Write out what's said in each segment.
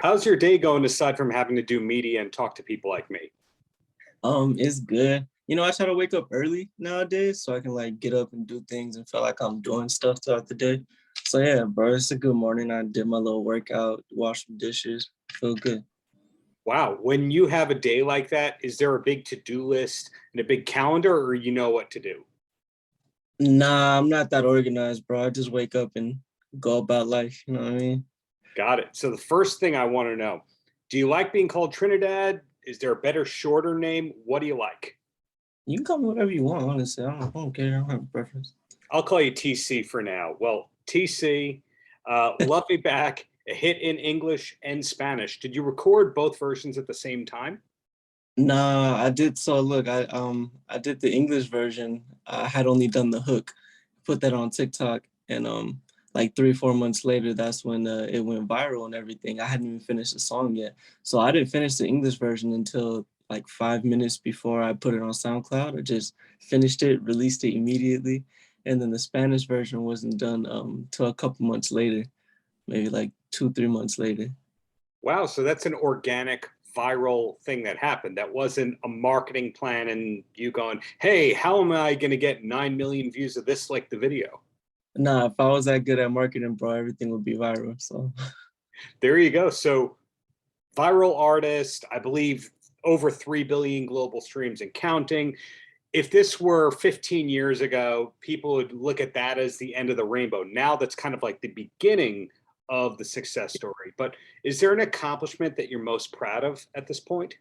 How's your day going aside from having to do media and talk to people like me? It's good. I try to wake up early nowadays so I can like get up and do things and feel like I'm doing stuff throughout the day. So yeah, bro, it's a good morning. I did my little workout, washed some dishes, feel good. Wow, when you have a day like that, is there a big to-do list and a big calendar, or you know what to do? Nah, I'm not that organized, bro. I just wake up and go about life. You know what I mean? Got it. So the first thing I want to know, do you like being called Trinidad? Is there a better, shorter name? What do you like? You can call me whatever you want, honestly. I don't care. I don't have a preference. I'll call you TC for now. Well, TC, Love Me Back, a hit in English and Spanish. Did you record both versions at the same time? Nah, I did. So look, I did the English version. I had only done the hook, put that on TikTok, and like 3 4 months later, that's when it went viral and everything. I hadn't even finished the song yet, so I didn't finish the English version until like 5 minutes before I put it on SoundCloud. I just finished it, released it immediately, and then the Spanish version wasn't done till a couple months later, maybe like 2 3 months later. Wow, so that's an organic viral thing that happened. That wasn't a marketing plan and you going, hey, how am I going to get 9 million views of this like the video? Nah, if I was that good at marketing, bro, everything would be viral. So. There you go. So, viral artist, I believe over 3 billion global streams and counting. If this were 15 years ago, people would look at that as the end of the rainbow. Now that's kind of like the beginning of the success story. But is there an accomplishment that you're most proud of at this point?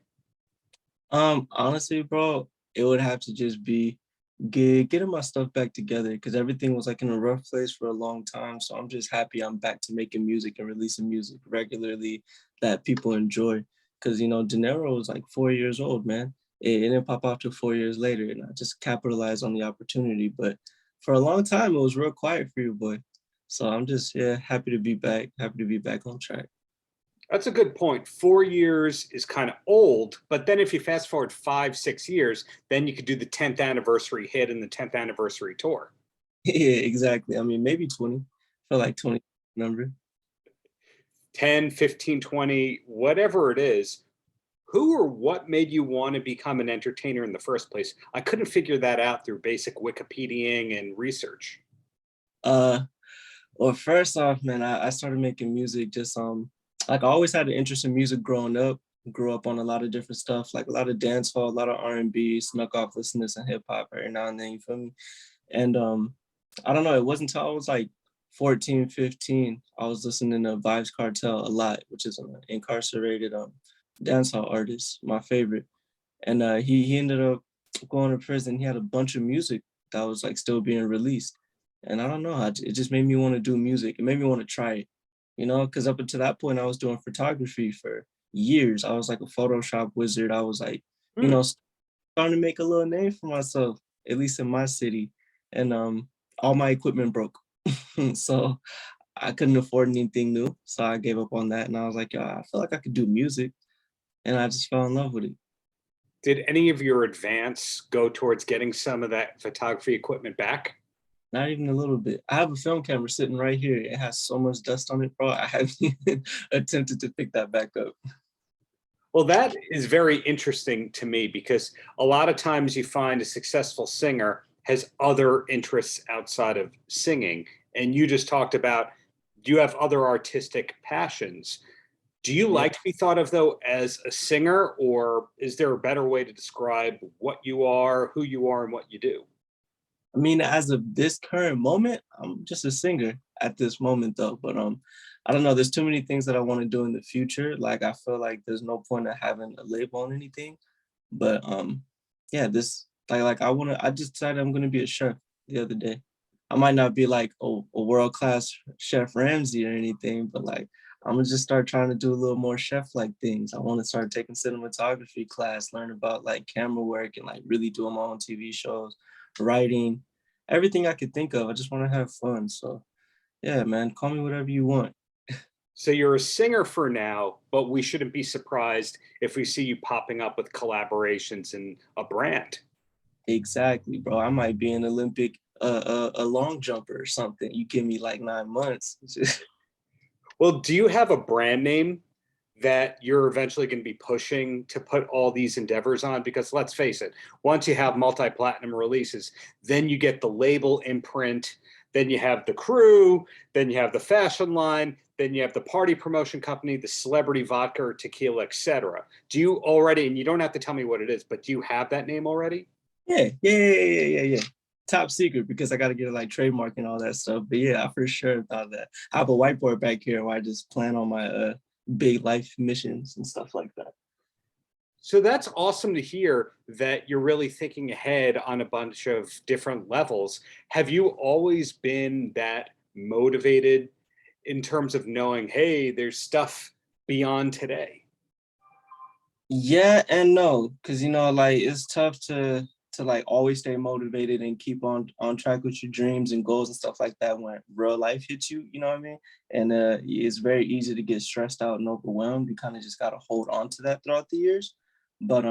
Honestly, bro, it would have to just be getting my stuff back together because everything was like in a rough place for a long time. So I'm just happy I'm back to making music and releasing music regularly that people enjoy. Because De Niro was like 4 years old, man. It didn't pop out till 4 years later, and I just capitalized on the opportunity. But for a long time, it was real quiet for you, boy. So I'm just happy to be back. Happy to be back on track. That's a good point. 4 years is kind of old, but then if you fast forward 5, 6 years, then you could do the 10th anniversary hit and the 10th anniversary tour. Yeah, exactly. I mean, maybe 20. I feel like 20 number. 10, 15, 20, whatever it is. Who or what made you want to become an entertainer in the first place? I couldn't figure that out through basic Wikipediaing and research. Uh, well, first off, man, I started making music just like I always had an interest in music growing up. Grew up on a lot of different stuff, like a lot of dance hall, a lot of R&B, snuck off listening to some hip hop every now and then, you feel me? And I don't know, it wasn't until I was like 14, 15, I was listening to Vibes Cartel a lot, which is an incarcerated dancehall artist, my favorite. And he ended up going to prison. He had a bunch of music that was like still being released. And I don't know, it just made me want to do music. It made me want to try it, because up until that point, I was doing photography for years. I was like a Photoshop wizard. I was like, Hmm. starting to make a little name for myself, at least in my city. And all my equipment broke. So I couldn't afford anything new. So I gave up on that. And I was like, I feel like I could do music. And I just fell in love with it. Did any of your advance go towards getting some of that photography equipment back? Not even a little bit. I have a film camera sitting right here. It has so much dust on it, bro. I haven't even attempted to pick that back up. Well, that is very interesting to me because a lot of times you find a successful singer has other interests outside of singing. And you just talked about you have other artistic passions. Do you Yeah. like to be thought of, though, as a singer, or is there a better way to describe what you are, who you are, and what you do? I mean, as of this current moment, I'm just a singer at this moment though. But I don't know, there's too many things that I want to do in the future. Like I feel like there's no point of having a label on anything. But yeah, this I just decided I'm gonna be a chef the other day. I might not be like a world-class chef Ramsay or anything, but like I'm gonna just start trying to do a little more chef-like things. I want to start taking cinematography class, learn about like camera work and like really doing my own TV shows, writing, everything I could think of. I just want to have fun. So yeah, man, call me whatever you want. So you're a singer for now, but we shouldn't be surprised if we see you popping up with collaborations in a brand. Exactly, bro. I might be an Olympic a long jumper or something. You give me like 9 months. Well, do you have a brand name that you're eventually going to be pushing to put all these endeavors on? Because let's face it, once you have multi-platinum releases, then you get the label imprint, then you have the crew, then you have the fashion line, then you have the party promotion company, the celebrity vodka or tequila, etc. Do you already, and you don't have to tell me what it is, but do you have that name already? Yeah. Top secret because I got to get like trademark and all that stuff. But yeah, I for sure thought that. I have a whiteboard back here where I just plan on my big life missions and stuff like that. So that's awesome to hear that you're really thinking ahead on a bunch of different levels. Have you always been that motivated in terms of knowing, hey, there's stuff beyond today? Yeah and no, because like it's tough to like always stay motivated and keep on track with your dreams and goals and stuff like that when real life hits you, you know what I mean? And it's very easy to get stressed out and overwhelmed. You kind of just gotta hold on to that throughout the years. But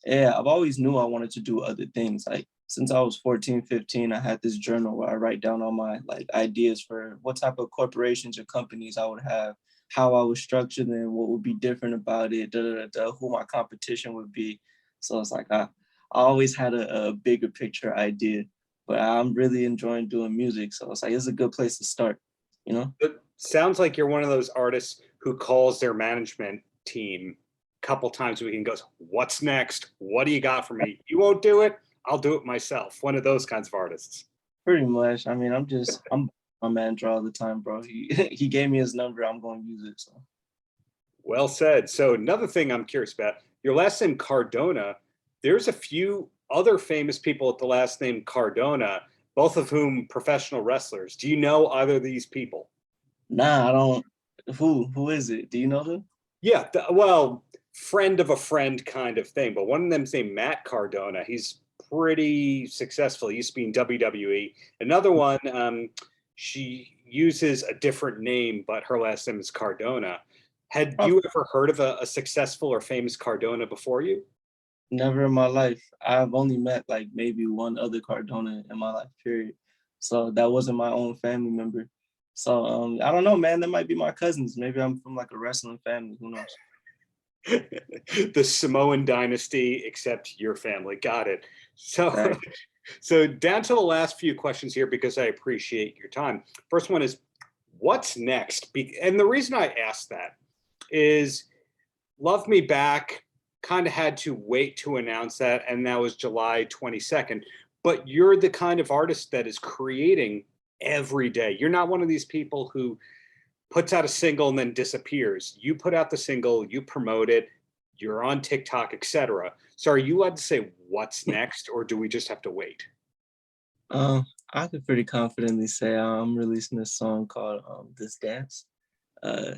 yeah, I've always knew I wanted to do other things. Like since I was 14, 15, I had this journal where I write down all my like ideas for what type of corporations or companies I would have, how I would structure them, what would be different about it, who my competition would be. So it's like I always had a bigger picture idea, but I'm really enjoying doing music. So it's like, it's a good place to start, you know? It sounds like you're one of those artists who calls their management team a couple times a week and goes, what's next? What do you got for me? You won't do it? I'll do it myself. One of those kinds of artists. Pretty much. I mean, I'm my manager all the time, bro. He gave me his number. I'm going to use it. So. Well said. So another thing I'm curious about, your last name Cardona, there's a few other famous people with the last name Cardona, both of whom professional wrestlers. Do you know either of these people? Nah, I don't. Who is it? Do you know them? Yeah, well, friend of a friend kind of thing. But one of them's named Matt Cardona. He's pretty successful. He used to be in WWE. Another one, she uses a different name, but her last name is Cardona. Had Oh, you ever heard of a successful or famous Cardona before you? never in my life. I've only met like maybe one other Cardona in my life, period. So that wasn't my own family member. So I don't know, man. That might be my cousins. Maybe I'm from like a wrestling family. Who knows? The Samoan dynasty, except your family. Got it. So, Exactly. so down to the last few questions here because I appreciate your time. First one is, what's next? And the reason I asked that is Love Me Back kind of had to wait to announce that, and that was July 22nd. But you're the kind of artist that is creating every day. You're not one of these people who puts out a single and then disappears. You put out the single, you promote it, you're on TikTok, etc. So are you allowed to say what's next, or do we just have to wait? Um, I could pretty confidently say I'm releasing a song called "This Dance." Uh,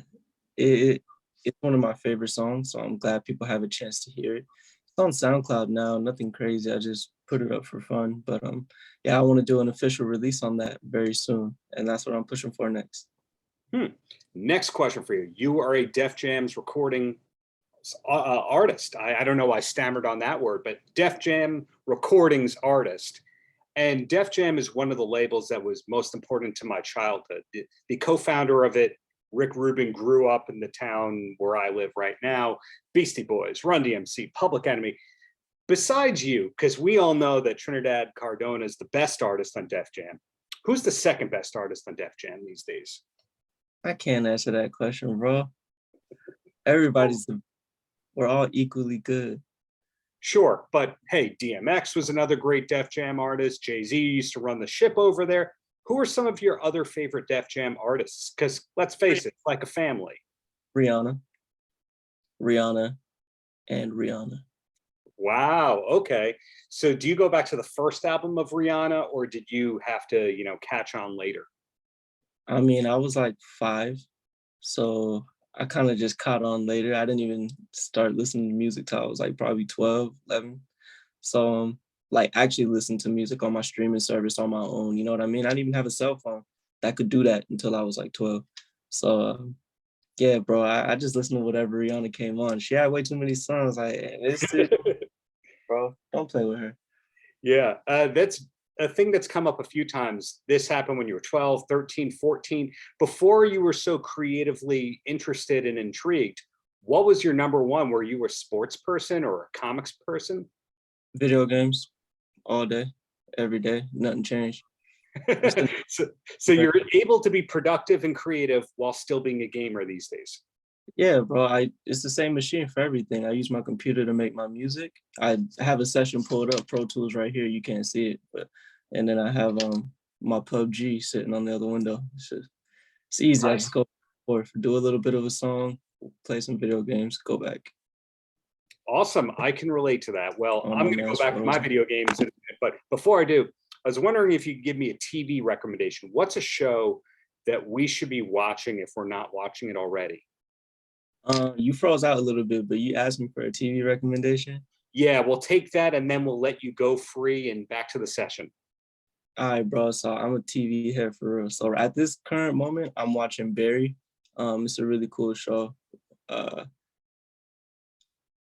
it it's one of my favorite songs, so I'm glad people have a chance to hear it. It's on SoundCloud now, nothing crazy. I just put it up for fun, but yeah, I want to do an official release on that very soon, and that's what I'm pushing for next. Hmm. Next question for you. You are a Def Jam's recording artist. I don't know why I stammered on that word, but Def Jam recordings artist. And Def Jam is one of the labels that was most important to my childhood. The co-founder of it, Rick Rubin, grew up in the town where I live right now. Beastie Boys, Run DMC, Public Enemy. Besides you, because we all know that Trinidad Cardona is the best artist on Def Jam. Who's the second best artist on Def Jam these days? I can't answer that question, bro. Everybody's we're all equally good. Sure, but hey, DMX was another great Def Jam artist. Jay-Z used to run the ship over there. Who are some of your other favorite Def Jam artists? Because let's face it, it's like a family. Rihanna, Rihanna, and Rihanna. Wow, okay. So do you go back to the first album of Rihanna, or did you have to, catch on later? I mean, I was like 5, so I kind of just caught on later. I didn't even start listening to music till I was like probably 12, 11. So like actually listen to music on my streaming service on my own. You know what I mean? I didn't even have a cell phone that could do that until I was like 12. So yeah, bro, I just listened to whatever Rihanna came on. She had way too many songs. Like it's it, bro. Don't play with her. Yeah, that's a thing that's come up a few times. This happened when you were 12, 13, 14. Before you were so creatively interested and intrigued, What was your number one? Were you a sports person or a comics person? Video games all day, every day, nothing changed. So you're able to be productive and creative while still being a gamer these days. Yeah, bro. It's the same machine for everything. I use my computer to make my music. I have a session pulled up, Pro Tools right here. You can't see it, but and then I have my PUBG sitting on the other window. It's easy. I Nice. just go forth, do a little bit of a song, play some video games, go back. Awesome. I can relate to that. Well, Oh, I'm my going to man, go back to my video games, but before I do, I was wondering if you could give me a TV recommendation. What's a show that we should be watching if we're not watching it already? You froze out a little bit, but you asked me for a TV recommendation. Yeah, we'll take that and then we'll let you go free and back to the session. All right, bro. So I'm a TV head for real. So at this current moment, I'm watching Barry. It's a really cool show.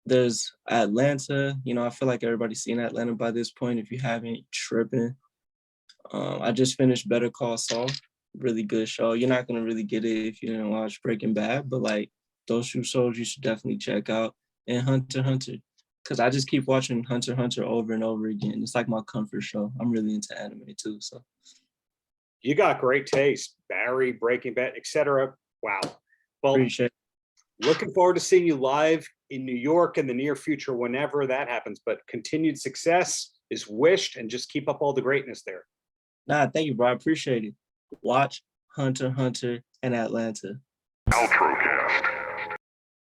There's Atlanta. You know, I feel like everybody's seen Atlanta by this point. If you haven't, tripping. I just finished Better Call Saul. Really good show. You're not gonna really get it if you didn't watch Breaking Bad, but like those two shows you should definitely check out. And Hunter x Hunter, because I just keep watching Hunter x Hunter over and over again. It's like my comfort show. I'm really into anime too. So You got great taste. Barry, Breaking Bad, etc. Wow. Well, appreciate it. looking forward to seeing you live in New York in the near future, whenever that happens. But continued success is wished, and just keep up all the greatness there. Nah, thank you, bro. I appreciate it. Watch Hunter x Hunter and Atlanta. Paltrocast.